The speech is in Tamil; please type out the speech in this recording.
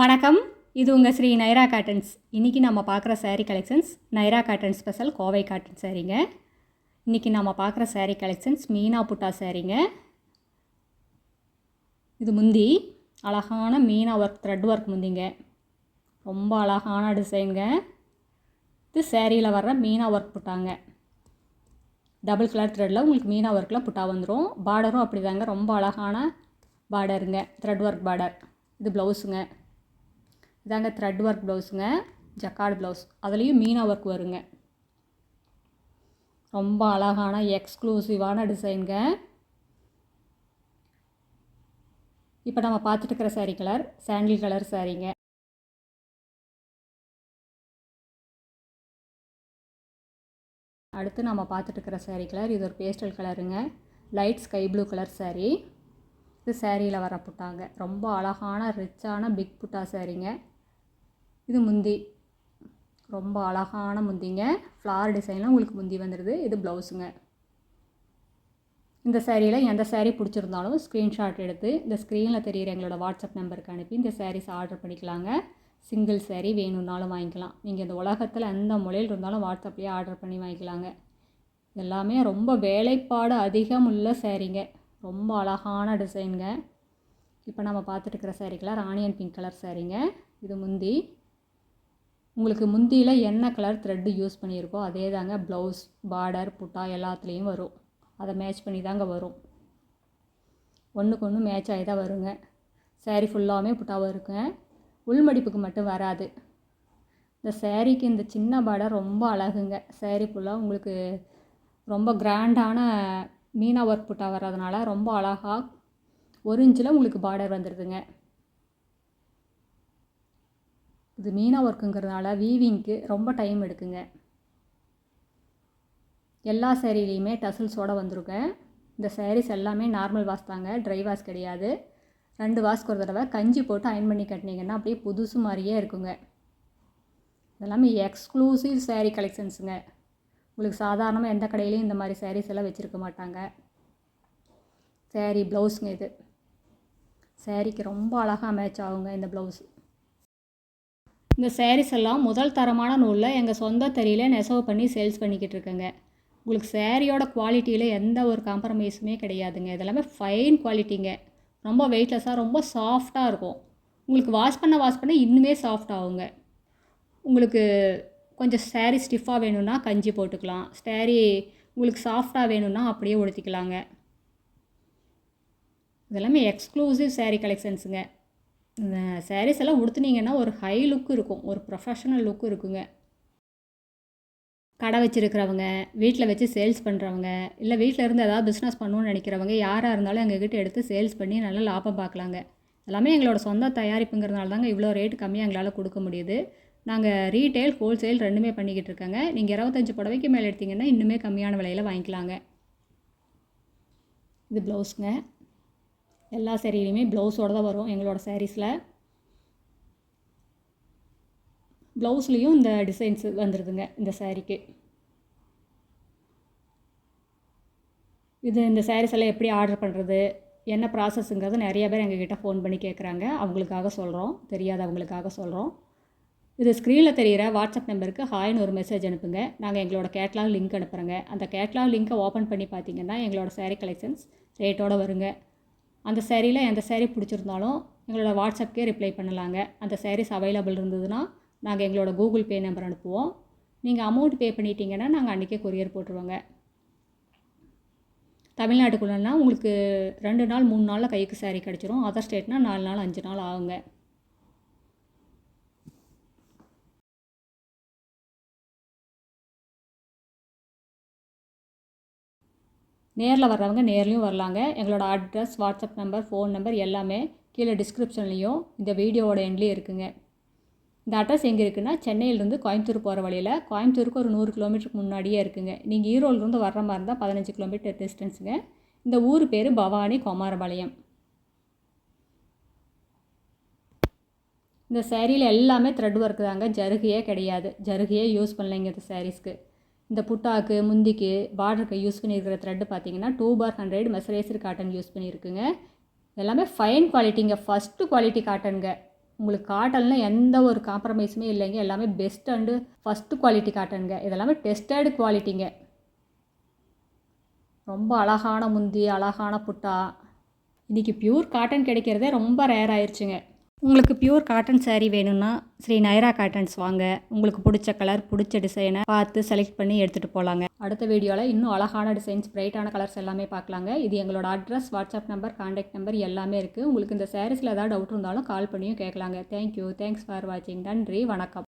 வணக்கம், இது உங்கள் ஸ்ரீ நைரா காட்டன்ஸ். இன்றைக்கி நம்ம பார்க்குற sari collections Naira cotton special Kovai cotton சாரீங்க. இன்றைக்கி நம்ம பார்க்குற சாரீ கலெக்ஷன்ஸ் மீனா புட்டா சாரீங்க. இது முந்தி அழகான மீனா ஒர்க் த்ரெட் ஒர்க் முந்திங்க, ரொம்ப அழகான டிசைனுங்க. இது சேரீயில் வர்ற மீனா ஒர்க் புட்டாங்க. டபுள் கலர் த்ரெட்டில் உங்களுக்கு மீனா ஒர்க்கில் புட்டா வந்துடும். பார்டரும் அப்படி தாங்க, ரொம்ப அழகான பார்டருங்க, த்ரெட் ஒர்க் பார்டர். இது ப்ளவுஸுங்க, இதாங்க த்ரெட் ஒர்க் ப்ளவுஸுங்க, ஜக்கார்டு ப்ளவுஸ், அதுலேயும் மீனா ஒர்க் வருங்க. ரொம்ப அழகான எக்ஸ்க்ளூசிவான டிசைனுங்க. இப்போ நம்ம பார்த்துட்டு இருக்கிற சாரீ கலர் சாண்டில் கலர் சாரீங்க. அடுத்து நம்ம பார்த்துட்டு இருக்கிற சாரீ கலர் இது ஒரு பேஸ்டல் கலருங்க, light sky blue colour sari. இது சாரியில் வர புட்டாங்க, ரொம்ப அழகான ரிச்சான பிக் புட்டா சாரீங்க. இது முந்தி, ரொம்ப அழகான முந்திங்க, ஃப்ளார் டிசைனில் உங்களுக்கு முந்தி வந்துடுது. இது ப்ளவுஸுங்க. இந்த சாரியில் எந்த சாரீ பிடிச்சிருந்தாலும் ஸ்க்ரீன்ஷாட் எடுத்து இந்த ஸ்க்ரீனில் தெரிகிற எங்களோட வாட்ஸ்அப் நம்பருக்கு அனுப்பி இந்த சாரீஸ் ஆர்டர் பண்ணிக்கலாங்க. சிங்கிள் சாரீ வேணும்னாலும் வாங்கிக்கலாம். நீங்கள் இந்த உலகத்தில் எந்த மொழியில் இருந்தாலும் வாட்ஸ்அப்லேயே ஆர்டர் பண்ணி வாங்கிக்கலாங்க. எல்லாமே ரொம்ப வேலைப்பாடு அதிகம் உள்ள சாரீங்க, ரொம்ப அழகான டிசைனுங்க. இப்போ நம்ம பார்த்துட்டு இருக்கிற sari colour onion pink colour சாரீங்க. இது முந்தி, உங்களுக்கு முந்தியில் என்ன கலர் த்ரெட்டு யூஸ் பண்ணியிருக்கோ அதே தாங்க ப்ளவுஸ், பார்டர், புட்டா எல்லாத்துலேயும் வரும். அதை மேட்ச் பண்ணி தாங்க வரும், ஒன்றுக்கு ஒன்று மேட்ச் ஆகி தான் வருங்க. சாரீ ஃபுல்லாகவே புட்டாவும் இருக்குங்க, உள்மடிப்புக்கு மட்டும் வராது. இந்த சாரீக்கு இந்த சின்ன பார்டர் ரொம்ப அழகுங்க. சாரீ ஃபுல்லாக உங்களுக்கு ரொம்ப கிராண்டான மீனா ஒர்க் புட்டா வர்றதுனால ரொம்ப அழகாக 1 இன்ச்சில் உங்களுக்கு பார்டர் வந்துடுதுங்க. இது மீனா ஒர்க்குங்கிறதுனால வீவிங்க்கு ரொம்ப டைம் எடுக்குங்க. எல்லா சேரீலையுமே டசல்ஸோடு வந்துருங்க. இந்த சாரீஸ் எல்லாமே நார்மல் வாஷ் தாங்க, ட்ரை வாஷ் கிடையாது. 2 வாஷ்க்கு ஒரு தடவை கஞ்சி போட்டு அயன் பண்ணி கட்டினீங்கன்னா அப்படியே புதுசு மாதிரியே இருக்குங்க. இதெல்லாமே எக்ஸ்க்ளூசிவ் சாரீ கலெக்ஷன்ஸுங்க. உங்களுக்கு சாதாரணமாக எந்த கடையிலையும் இந்த மாதிரி சாரீஸ் எல்லாம் வச்சுருக்க மாட்டாங்க. சாரீ ப்ளவுஸுங்க, இது சாரீக்கு ரொம்ப அழகாக மேட்ச் ஆகுங்க இந்த ப்ளவுஸ். இந்த சாரீஸ் எல்லாம் முதல் தரமான நூலில் எங்கள் சொந்த தறியில் நெசவு பண்ணி சேல்ஸ் பண்ணிக்கிட்டு இருக்கேங்க. உங்களுக்கு சாரியோட குவாலிட்டியில் எந்த ஒரு காம்ப்ரமைஸுமே கிடையாதுங்க. இதெல்லாமே ஃபைன் குவாலிட்டிங்க, ரொம்ப வெயிட்லெஸ்ஸாக ரொம்ப சாஃப்டாக இருக்கும். உங்களுக்கு வாஷ் பண்ண இன்னுமே சாஃப்ட் ஆகுங்க. உங்களுக்கு கொஞ்சம் சாரீ ஸ்டிஃபாக வேணும்னா கஞ்சி போட்டுக்கலாம், சாரீ உங்களுக்கு சாஃப்டாக வேணும்னா அப்படியே உடுத்திக்கலாங்க. இதெல்லாமே எக்ஸ்க்ளூசிவ் சாரீ கலெக்ஷன்ஸுங்க. இந்த சாரீஸ் எல்லாம் உடுத்துனீங்கன்னா ஒரு ஹை லுக் இருக்கும், ஒரு ப்ரொஃபஷனல் லுக்கு இருக்குங்க. கடை வச்சுருக்கிறவங்க, வீட்டில் வச்சு சேல்ஸ் பண்ணுறவங்க, இல்லை வீட்டில் இருந்து ஏதாவது பிஸ்னஸ் பண்ணணும்னு நினைக்கிறவங்க யாராக இருந்தாலும் எங்ககிட்ட எடுத்து சேல்ஸ் பண்ணி நல்லா லாபம் பார்க்கலாங்க. எல்லாமே எங்களோட சொந்த தயாரிப்புங்கிறதுனால தாங்க இவ்வளோ ரேட்டு கம்மியாக எங்களால் கொடுக்க முடியுது. நாங்கள் ரீட்டைல் ஹோல்சேல் ரெண்டுமே பண்ணிக்கிட்டு இருக்கோங்க. நீங்கள் 25 புடவைக்கு மேலே எடுத்திங்கன்னா இன்னுமே கம்மியான விலையில் வாங்கிக்கலாங்க. இது ப்ளவுஸுங்க, எல்லா சாரிலையுமே ப்ளவுஸோடு தான் வரும் எங்களோட சாரீஸில். ப்ளவுஸ்லேயும் இந்த டிசைன்ஸ் வந்துடுதுங்க இந்த சாரீக்கு. இந்த சாரீஸ் எல்லாம் எப்படி ஆர்டர் பண்ணுறது, என்ன ப்ராசஸ்ங்கிறது நிறைய பேர் எங்ககிட்ட ஃபோன் பண்ணி கேட்குறாங்க. அவங்களுக்காக சொல்கிறோம், தெரியாதவங்களுக்காக சொல்கிறோம். இது ஸ்க்ரீனில் தெரிகிற வாட்ஸ்அப் நம்பருக்கு ஹாய்னு ஒரு மெசேஜ் அனுப்புங்க. நாங்கள் எங்களோட கேட்லாக் லிங்க் அனுப்புகிறோங்க. அந்த கேட்லாக் லிங்க்கை ஓப்பன் பண்ணி பார்த்தீங்கன்னா எங்களோட சாரீ கலெக்ஷன்ஸ் ரேட்டோடு வருங்க. அந்த சாரியில் எந்த சாரீ பிடிச்சிருந்தாலும் எங்களோட வாட்ஸ்அப்கே ரிப்ளை பண்ணலாங்க. அந்த சாரீஸ் அவைலபிள் இருந்ததுன்னா நாங்கள் எங்களோட கூகுள் பே நம்பர் அனுப்புவோம். நீங்கள் அமௌண்ட் பே பண்ணிட்டீங்கன்னா நாங்கள் அன்றைக்கே கொரியர் போட்டுருவோங்க. தமிழ்நாட்டுக்குள்ளனா உங்களுக்கு 2 நாள் 3 நாளில் கைக்கு சாரீ கிடச்சிரும். அதர் ஸ்டேட்னால் 4 நாள் 5 நாள் ஆகுங்க. நேரில் வர்றவங்க நேர்லேயும் வரலாங்க. எங்களோட address, WhatsApp number, phone number எல்லாமே கீழே டிஸ்கிரிப்ஷன்லேயும் இந்த வீடியோவோட எண்ட்லேயும் இருக்குங்க. இந்த அட்ரஸ் எங்கே இருக்குன்னா, சென்னையிலேருந்து கோயம்புத்தூர் போகிற வழியில், கோயம்புத்தூருக்கு ஒரு 100 கிலோமீட்டருக்கு முன்னாடியே இருக்குங்க. நீங்கள் ஈரோடுலேருந்து வர்ற மாதிரி இருந்தால் 15 கிலோமீட்டர் டிஸ்டன்ஸுங்க. இந்த ஊர் பேர் பவானி குமாரபாளையம். இந்த சாரியில் எல்லாமே த்ரெட் ஒர்க் தாங்க, ஜருகையே கிடையாது. ஜருகையே யூஸ் பண்ணலைங்க இந்த சாரீஸ்க்கு. இந்த புட்டாக்கு முந்திக்கு பார்டருக்கு யூஸ் பண்ணியிருக்கிற த்ரெட்டு பார்த்தீங்கன்னா 2/100 மெசரேஸ்டு காட்டன் யூஸ் பண்ணியிருக்குங்க. எல்லாமே ஃபைன் குவாலிட்டிங்க, ஃபஸ்ட்டு குவாலிட்டி காட்டனுங்க. உங்களுக்கு காட்டனில் எந்த ஒரு காம்ப்ரமைஸுமே இல்லைங்க. எல்லாமே பெஸ்ட் அண்டு ஃபஸ்ட்டு குவாலிட்டி காட்டனுங்க. இதெல்லாமே டெஸ்டட் குவாலிட்டிங்க. ரொம்ப அழகான முந்தி, அழகான புட்டா. இன்றைக்கி பியூர் காட்டன் கிடைக்கிறதே ரொம்ப ரேர் ஆயிடுச்சுங்க. உங்களுக்கு பியூர் காட்டன் சாரீ வேணும்னா ஸ்ரீ நைரா காட்டன்ஸ் வாங்க. உங்களுக்கு பிடிச்ச கலர், பிடிச்ச டிசைனை பார்த்து செலக்ட் பண்ணி எடுத்துகிட்டு போகலாங்க. அடுத்த வீடியோவில் இன்னும் அழகான டிசைன்ஸ், பிரைட்டான கலர்ஸ் எல்லாமே பார்க்கலாங்க. இது எங்களோட address, WhatsApp number, contact number எல்லாமே இருக்குது. உங்களுக்கு இந்த சாரீஸில் ஏதாவது டவுட் இருந்தாலும் கால் பண்ணியும் கேட்கலாங்க. தேங்க்யூ. தேங்க்ஸ் ஃபார் வாட்சிங். நன்றி, வணக்கம்.